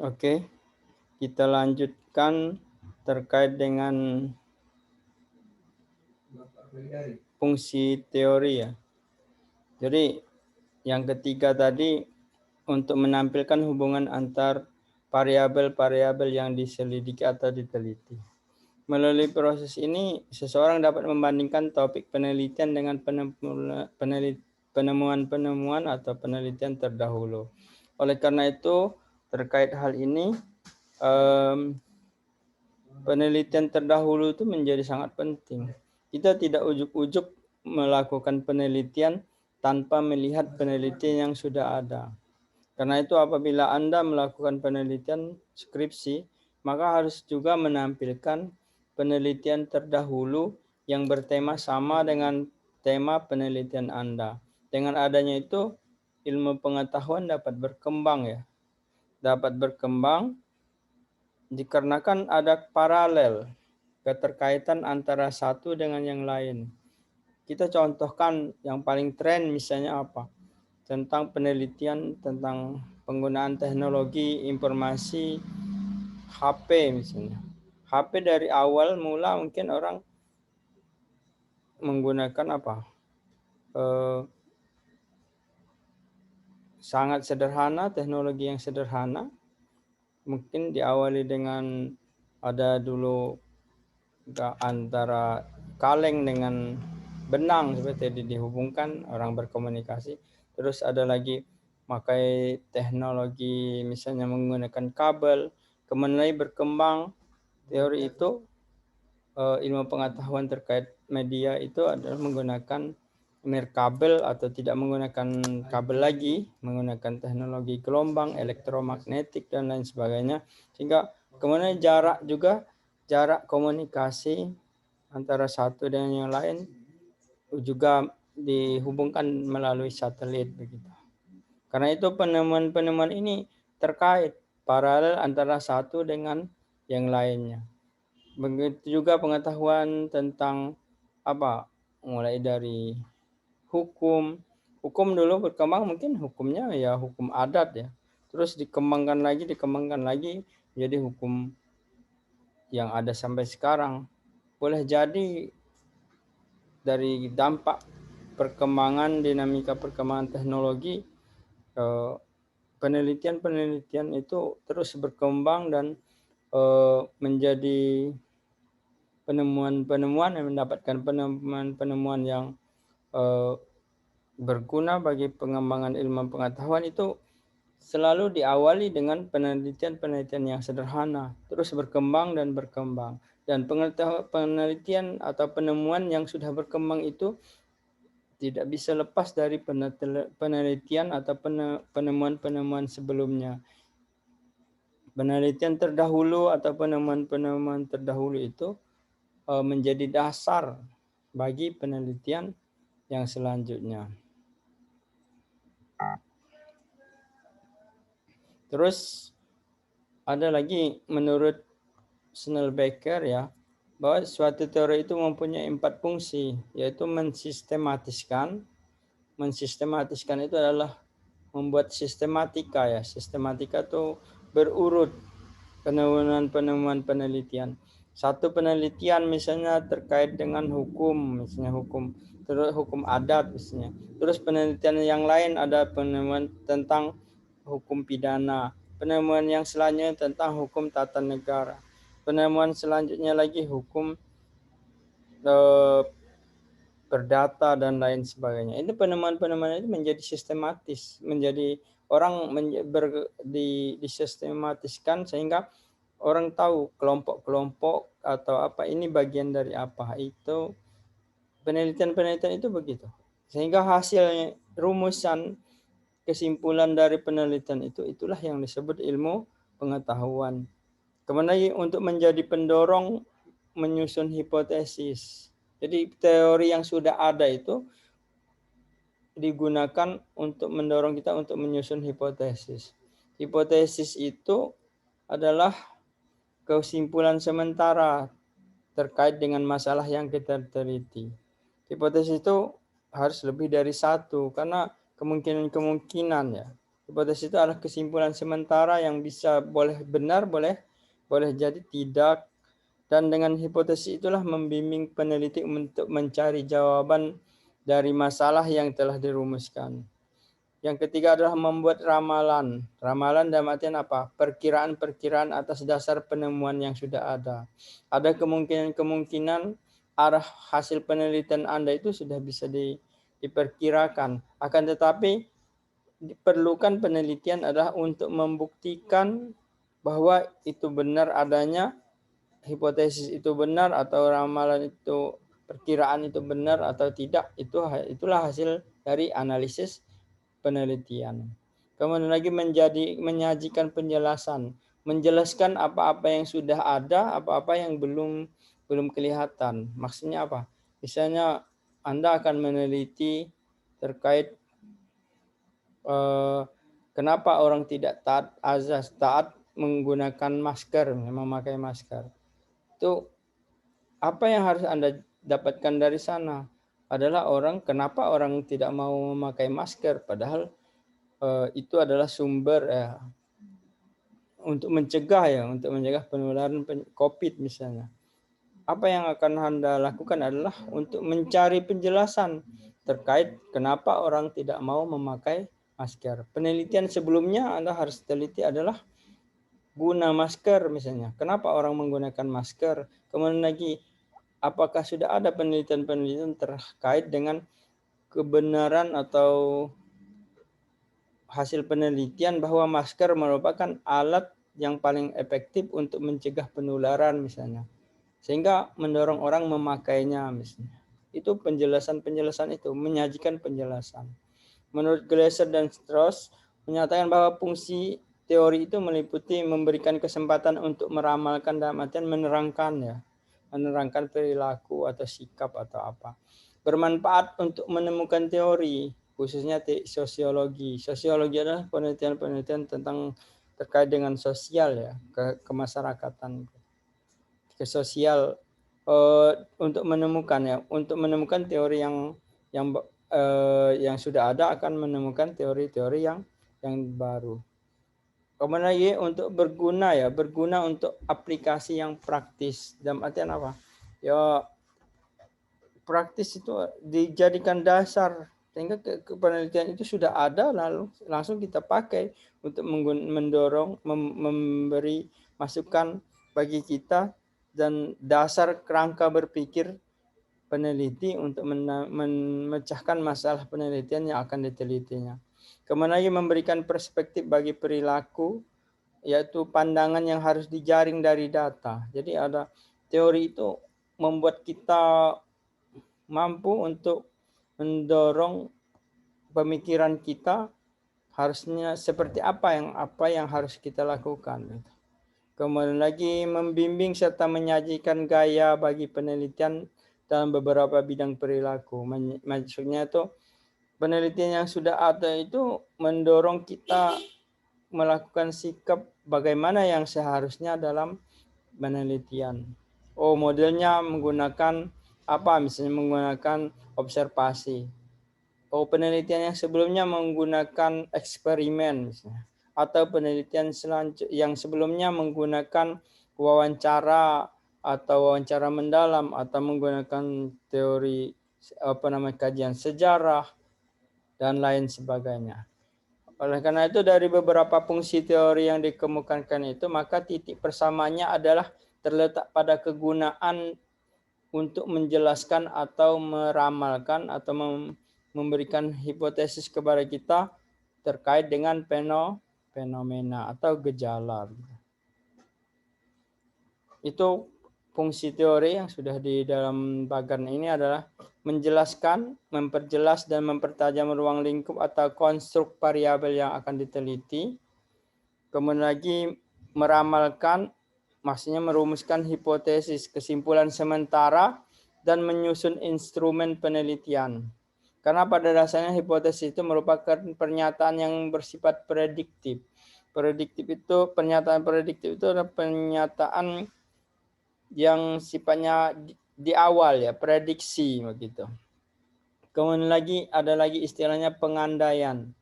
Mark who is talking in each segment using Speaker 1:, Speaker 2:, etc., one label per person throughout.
Speaker 1: Oke, kita lanjutkan terkait dengan fungsi teori ya. Jadi yang ketiga tadi untuk menampilkan hubungan antar variabel-variabel yang diselidiki atau diteliti. Melalui proses ini, seseorang dapat membandingkan topik penelitian dengan penemuan-penemuan atau penelitian terdahulu. Oleh karena itu, terkait hal ini, penelitian terdahulu itu menjadi sangat penting. Kita tidak ujuk-ujuk melakukan penelitian tanpa melihat penelitian yang sudah ada. Karena itu apabila Anda melakukan penelitian skripsi, maka harus juga menampilkan penelitian terdahulu yang bertema sama dengan tema penelitian Anda. Dengan adanya itu, ilmu pengetahuan dapat berkembang ya. Dapat berkembang dikarenakan ada paralel, keterkaitan antara satu dengan yang lain. Kita contohkan yang paling tren misalnya apa? Tentang penelitian tentang penggunaan teknologi informasi HP misalnya. HP dari awal mula mungkin orang menggunakan apa? Sangat sederhana, teknologi yang sederhana. Mungkin diawali dengan ada dulu antara kaleng dengan benang seperti itu dihubungkan orang berkomunikasi. Terus ada lagi pakai teknologi misalnya menggunakan kabel. Kemudian berkembang teori itu ilmu pengetahuan terkait media itu adalah menggunakan kabel atau tidak menggunakan kabel lagi, menggunakan teknologi gelombang, elektromagnetik dan lain sebagainya. Sehingga kemudian jarak komunikasi antara satu dengan yang lain juga dihubungkan melalui satelit begitu. Karena itu penemuan-penemuan ini terkait paralel antara satu dengan yang lainnya. Begitu juga pengetahuan tentang apa? Mulai dari hukum. Hukum dulu berkembang mungkin hukumnya ya hukum adat ya. Terus dikembangkan lagi jadi hukum yang ada sampai sekarang. Boleh jadi dari dampak dinamika perkembangan teknologi, penelitian itu terus berkembang dan menjadi penemuan-penemuan yang mendapatkan penemuan-penemuan yang berguna bagi pengembangan ilmu pengetahuan itu selalu diawali dengan penelitian-penelitian yang sederhana, terus berkembang dan berkembang. Dan penelitian atau penemuan yang sudah berkembang itu tidak bisa lepas dari penelitian atau penemuan-penemuan sebelumnya. Penelitian terdahulu atau penemuan-penemuan terdahulu itu menjadi dasar bagi penelitian yang selanjutnya. Terus ada lagi menurut Schnellbaker ya, bahwa suatu teori itu mempunyai 4 fungsi, yaitu mensistematiskan. Mensistematiskan itu adalah membuat sistematika ya. Sistematika itu berurut penemuan-penemuan penelitian. Satu penelitian misalnya terkait dengan hukum, misalnya hukum adat misalnya. Terus penelitian yang lain ada penemuan tentang hukum pidana. Penemuan yang selanjutnya tentang hukum tata negara. Penemuan selanjutnya lagi hukum perdata dan lain sebagainya. Ini penemuan-penemuan itu menjadi sistematis, menjadi orang disistematiskan sehingga orang tahu kelompok-kelompok atau apa ini bagian dari apa. Itu penelitian-penelitian itu begitu. Sehingga hasilnya rumusan kesimpulan dari penelitian itulah yang disebut ilmu pengetahuan. Kemudian untuk menjadi pendorong menyusun hipotesis. Jadi teori yang sudah ada itu digunakan untuk mendorong kita untuk menyusun hipotesis. Hipotesis itu adalah kesimpulan sementara terkait dengan masalah yang kita teliti. Hipotesis itu harus lebih dari satu karena kemungkinan ya. Hipotesis itu adalah kesimpulan sementara yang bisa boleh benar, boleh jadi tidak. Dan dengan hipotesis itulah membimbing peneliti untuk mencari jawaban dari masalah yang telah dirumuskan. Yang ketiga adalah membuat ramalan. Ramalan dalam artian apa? Perkiraan-perkiraan atas dasar penemuan yang sudah ada. Ada kemungkinan-kemungkinan arah hasil penelitian Anda itu sudah bisa diperkirakan. Akan tetapi diperlukan penelitian adalah untuk membuktikan bahwa itu benar adanya, hipotesis itu benar atau ramalan itu, perkiraan itu benar atau tidak, itulah hasil dari analisis penelitian. Kemudian lagi menyajikan penjelasan, menjelaskan apa-apa yang sudah ada, apa-apa yang belum kelihatan. Maksudnya apa? Misalnya Anda akan meneliti terkait kenapa orang tidak taat menggunakan masker, memakai masker. Itu apa yang harus Anda dapatkan dari sana adalah kenapa orang tidak mau memakai masker, padahal itu adalah sumber untuk mencegah penularan COVID misalnya. Apa yang akan Anda lakukan adalah untuk mencari penjelasan terkait kenapa orang tidak mau memakai masker. Penelitian sebelumnya Anda harus teliti adalah guna masker misalnya. Kenapa orang menggunakan masker? Kemudian lagi, apakah sudah ada penelitian-penelitian terkait dengan kebenaran atau hasil penelitian bahwa masker merupakan alat yang paling efektif untuk mencegah penularan misalnya, sehingga mendorong orang memakainya misalnya. Itu penjelasan itu, menyajikan penjelasan. Menurut Glasser dan Strauss menyatakan bahwa fungsi teori itu meliputi memberikan kesempatan untuk meramalkan, dalam artian menerangkan perilaku atau sikap atau apa. Bermanfaat untuk menemukan teori, khususnya sosiologi. Sosiologi adalah penelitian-penelitian terkait dengan sosial ya, kemasyarakatan, ke sosial, untuk menemukan teori yang sudah ada, akan menemukan teori-teori yang baru. Kemudian lagi untuk berguna untuk aplikasi yang praktis. Dalam artian apa? Ya, praktis itu dijadikan dasar sehingga penelitian itu sudah ada, lalu langsung kita pakai untuk mendorong, memberi masukan bagi kita dan dasar kerangka berpikir peneliti untuk memecahkan masalah penelitian yang akan ditelitinya. Kemudian lagi memberikan perspektif bagi perilaku, yaitu pandangan yang harus dijaring dari data. Jadi ada teori itu membuat kita mampu untuk mendorong pemikiran kita harusnya seperti apa yang harus kita lakukan. Kemudian lagi membimbing serta menyajikan gaya bagi penelitian dalam beberapa bidang perilaku. Maksudnya itu penelitian yang sudah ada itu mendorong kita melakukan sikap bagaimana yang seharusnya dalam penelitian. Modelnya menggunakan apa? Misalnya menggunakan observasi. Penelitian yang sebelumnya menggunakan eksperimen misalnya. Atau penelitian yang sebelumnya menggunakan wawancara atau wawancara mendalam, atau menggunakan teori kajian sejarah dan lain sebagainya. Oleh karena itu, dari beberapa fungsi teori yang dikemukakan itu, maka titik persamaannya adalah terletak pada kegunaan untuk menjelaskan atau meramalkan atau memberikan hipotesis kepada kita terkait dengan fenomena atau gejala. Itu fungsi teori yang sudah di dalam bagan ini adalah menjelaskan, memperjelas, dan mempertajam ruang lingkup atau konstruk variabel yang akan diteliti. Kemudian lagi meramalkan, maksudnya merumuskan hipotesis, kesimpulan sementara, dan menyusun instrumen penelitian. Karena pada dasarnya hipotesis itu merupakan pernyataan yang bersifat prediktif. Pernyataan prediktif itu adalah pernyataan yang sifatnya di awal ya, prediksi begitu. Kemudian ada lagi istilahnya pengandaian.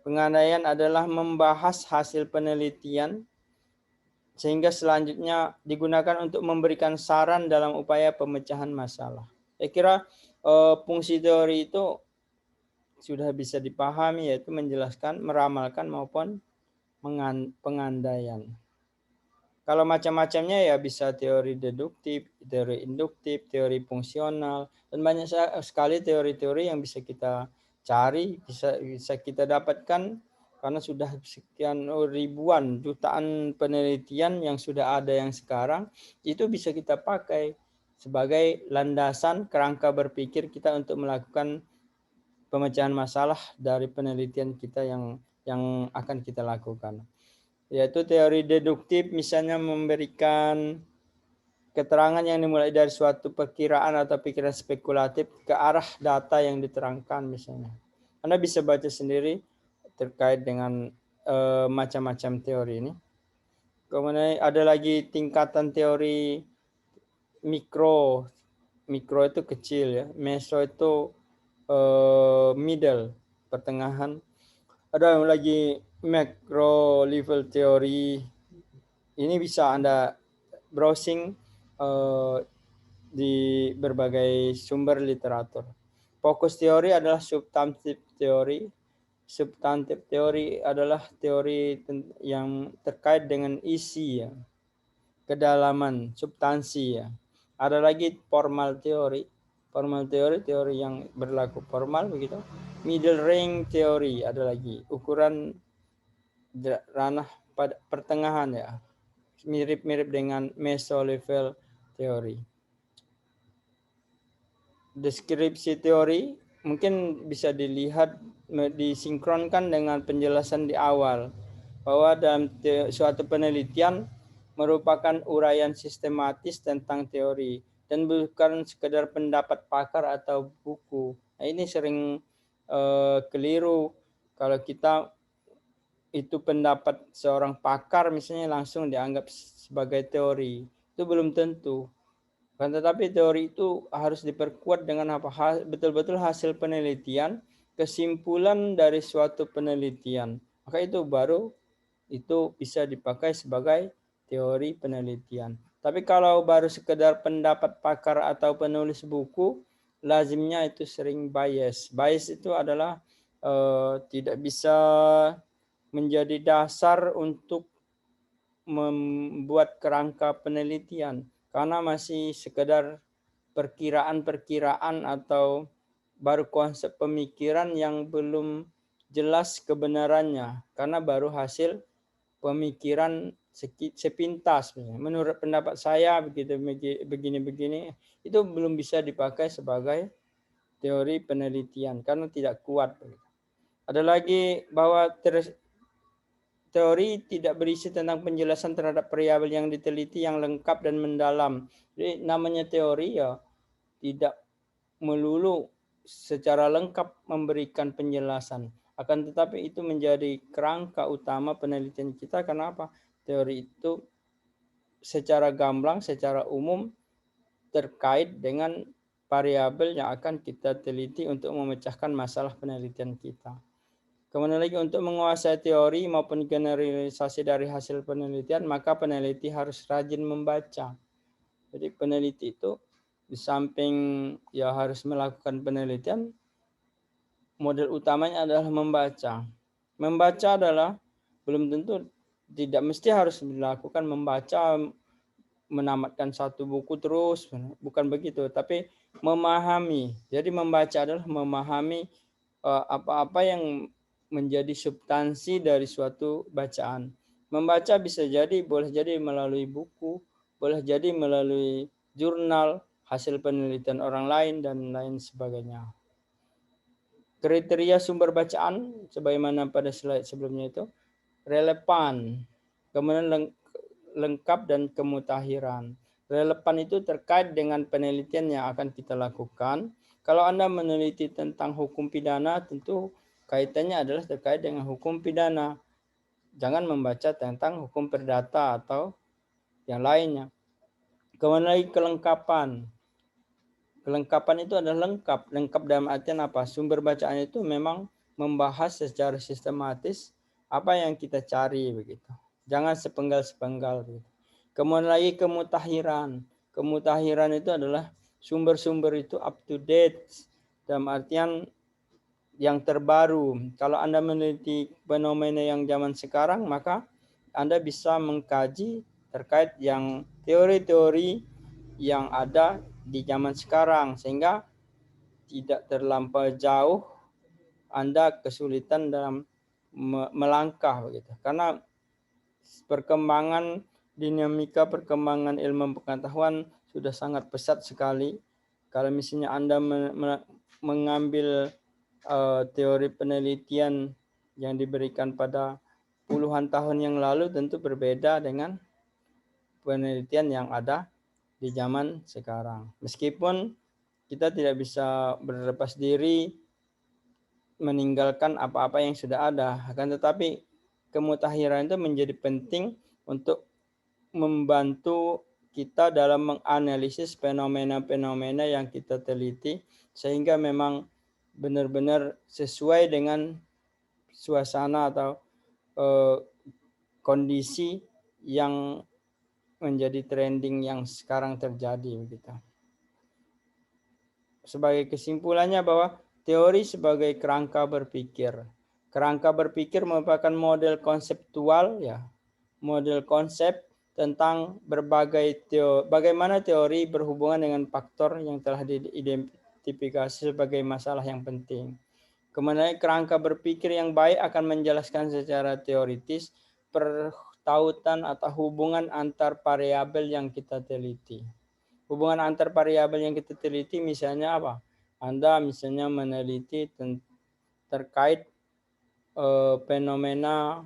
Speaker 1: Pengandaian adalah membahas hasil penelitian sehingga selanjutnya digunakan untuk memberikan saran dalam upaya pemecahan masalah. Saya kira fungsi teori itu sudah bisa dipahami, yaitu menjelaskan, meramalkan maupun pengandaian. Kalau macam-macamnya ya bisa teori deduktif, teori induktif, teori fungsional, dan banyak sekali teori-teori yang bisa kita cari, bisa kita dapatkan karena sudah sekian ribuan, jutaan penelitian yang sudah ada yang sekarang, itu bisa kita pakai sebagai landasan kerangka berpikir kita untuk melakukan pemecahan masalah dari penelitian kita yang akan kita lakukan. Yaitu teori deduktif misalnya memberikan keterangan yang dimulai dari suatu perkiraan atau pikiran spekulatif ke arah data yang diterangkan misalnya. Anda bisa baca sendiri terkait dengan macam-macam teori ini. Kemudian ada lagi tingkatan teori mikro. Mikro itu kecil ya. Meso itu middle, pertengahan. Ada lagi macro level teori. Ini bisa Anda browsing di berbagai sumber literatur. Fokus teori adalah substantif teori. Substantif teori adalah teori yang terkait dengan isi ya, kedalaman, substansi ya. Ada lagi formal teori. Formal teori, teori yang berlaku formal begitu. Middle range teori ada lagi, ukuran ranah pada pertengahan ya. Mirip-mirip dengan meso level teori. Deskripsi teori mungkin bisa dilihat disinkronkan dengan penjelasan di awal bahwa dalam suatu penelitian merupakan uraian sistematis tentang teori dan bukan sekedar pendapat pakar atau buku. Nah, ini sering keliru kalau kita itu pendapat seorang pakar misalnya langsung dianggap sebagai teori. Itu belum tentu. Tetapi teori itu harus diperkuat dengan apa? Betul-betul hasil penelitian, kesimpulan dari suatu penelitian. Maka itu baru itu bisa dipakai sebagai teori penelitian. Tapi kalau baru sekedar pendapat pakar atau penulis buku, lazimnya itu sering bias. Bias itu adalah tidak bisa menjadi dasar untuk membuat kerangka penelitian karena masih sekedar perkiraan-perkiraan atau baru konsep pemikiran yang belum jelas kebenarannya karena baru hasil pemikiran sepintas. Menurut pendapat saya begitu begini itu belum bisa dipakai sebagai teori penelitian karena tidak kuat. Ada lagi bahwa teori tidak berisi tentang penjelasan terhadap variabel yang diteliti yang lengkap dan mendalam. Jadi namanya teori ya tidak melulu secara lengkap memberikan penjelasan. Akan tetapi itu menjadi kerangka utama penelitian kita. Kenapa? Teori itu secara gamblang, secara umum terkait dengan variabel yang akan kita teliti untuk memecahkan masalah penelitian kita. Kemudian lagi untuk menguasai teori maupun generalisasi dari hasil penelitian, maka peneliti harus rajin membaca. Jadi peneliti itu di samping ya harus melakukan penelitian, model utamanya adalah membaca. Membaca adalah belum tentu tidak mesti harus dilakukan membaca menamatkan satu buku terus, bukan begitu, tapi memahami. Jadi membaca adalah memahami apa-apa yang menjadi substansi dari suatu bacaan. Membaca bisa jadi, boleh jadi melalui buku, boleh jadi melalui jurnal, hasil penelitian orang lain, dan lain sebagainya. Kriteria sumber bacaan, sebagaimana pada slide sebelumnya itu, relevan, kemudian lengkap dan kemutahiran. Relevan itu terkait dengan penelitian yang akan kita lakukan. Kalau Anda meneliti tentang hukum pidana, tentu kaitannya adalah terkait dengan hukum pidana. Jangan membaca tentang hukum perdata atau yang lainnya. Kemudian lagi kelengkapan. Kelengkapan itu adalah lengkap. Lengkap dalam artian apa? Sumber bacaan itu memang membahas secara sistematis apa yang kita cari begitu. Jangan sepenggal-sepenggal gitu. Kemudian lagi kemutahiran. Kemutahiran itu adalah sumber-sumber itu up to date dalam artian yang terbaru. Kalau Anda meneliti fenomena yang zaman sekarang, maka Anda bisa mengkaji terkait yang teori-teori yang ada di zaman sekarang, sehingga tidak terlampau jauh Anda kesulitan dalam melangkah begitu. Karena perkembangan dinamika perkembangan ilmu pengetahuan sudah sangat pesat sekali. Kalau misalnya Anda mengambil teori penelitian yang diberikan pada puluhan tahun yang lalu, tentu berbeda dengan penelitian yang ada di zaman sekarang. Meskipun kita tidak bisa berlepas diri meninggalkan apa-apa yang sudah ada, akan tetapi kemutahiran itu menjadi penting untuk membantu kita dalam menganalisis fenomena-fenomena yang kita teliti, sehingga memang benar-benar sesuai dengan suasana atau kondisi yang menjadi trending yang sekarang terjadi begitu. Sebagai kesimpulannya bahwa teori sebagai kerangka berpikir. Kerangka berpikir merupakan model konseptual ya, model konsep tentang berbagai bagaimana teori berhubungan dengan faktor yang telah diidentifikasi sebagai masalah yang penting. Kemudian kerangka berpikir yang baik akan menjelaskan secara teoritis pertautan atau hubungan antar variabel yang kita teliti. Hubungan antar variabel yang kita teliti misalnya apa? Anda misalnya meneliti terkait fenomena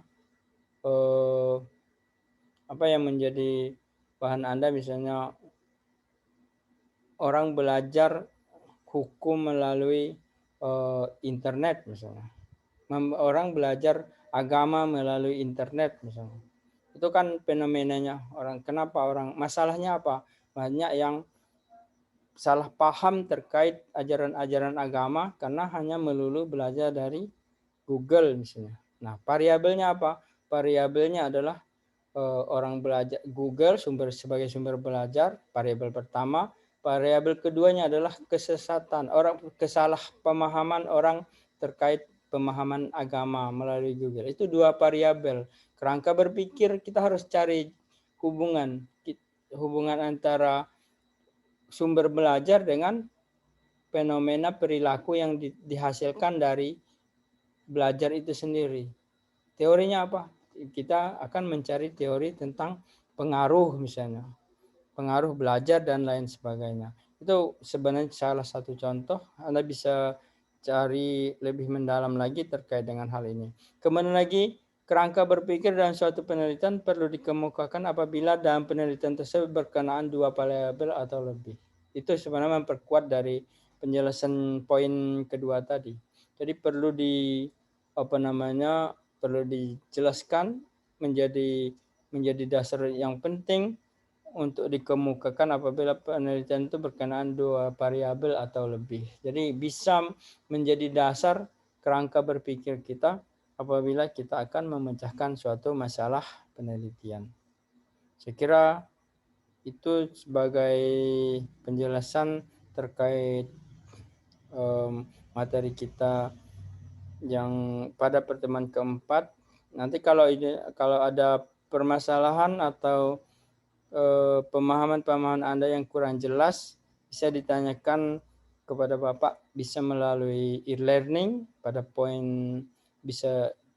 Speaker 1: apa yang menjadi bahan Anda, misalnya orang belajar hukum melalui internet misalnya. Orang belajar agama melalui internet misalnya. Itu kan fenomenanya orang. Kenapa orang? Masalahnya apa? Banyak yang salah paham terkait ajaran-ajaran agama karena hanya melulu belajar dari Google misalnya. Nah, variabelnya apa? Variabelnya adalah orang belajar Google sebagai sumber belajar, variabel pertama. Variabel keduanya adalah kesesatan orang, kesalah pemahaman orang terkait pemahaman agama melalui Google. Itu dua variabel. Kerangka berpikir kita harus cari hubungan antara sumber belajar dengan fenomena perilaku yang dihasilkan dari belajar itu sendiri. Teorinya apa? Kita akan mencari teori tentang pengaruh misalnya. Pengaruh belajar dan lain sebagainya. Itu sebenarnya salah satu contoh. Anda bisa cari lebih mendalam lagi terkait dengan hal ini. Kemudian lagi, kerangka berpikir dalam suatu penelitian perlu dikemukakan apabila dalam penelitian tersebut berkenaan dua variabel atau lebih. Itu sebenarnya memperkuat dari penjelasan poin kedua tadi. Jadi perlu perlu dijelaskan menjadi dasar yang penting untuk dikemukakan apabila penelitian itu berkenaan dua variabel atau lebih. Jadi bisa menjadi dasar kerangka berpikir kita apabila kita akan memecahkan suatu masalah penelitian. Saya kira itu sebagai penjelasan terkait materi kita yang pada pertemuan keempat. Nanti kalau ada permasalahan atau pemahaman Anda yang kurang jelas, bisa ditanyakan kepada Bapak, bisa melalui e-learning pada poin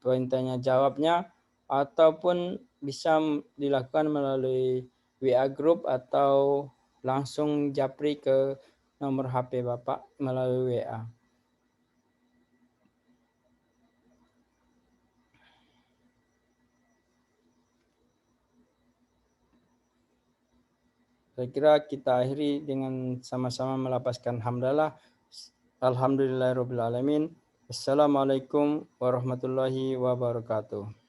Speaker 1: tanya jawabnya, ataupun bisa dilakukan melalui WA group atau langsung japri ke nomor HP Bapak melalui WA. Saya kira kita akhiri dengan sama-sama melapaskan hamdalah. Alhamdulillahirabbil alamin. Assalamualaikum warahmatullahi wabarakatuh.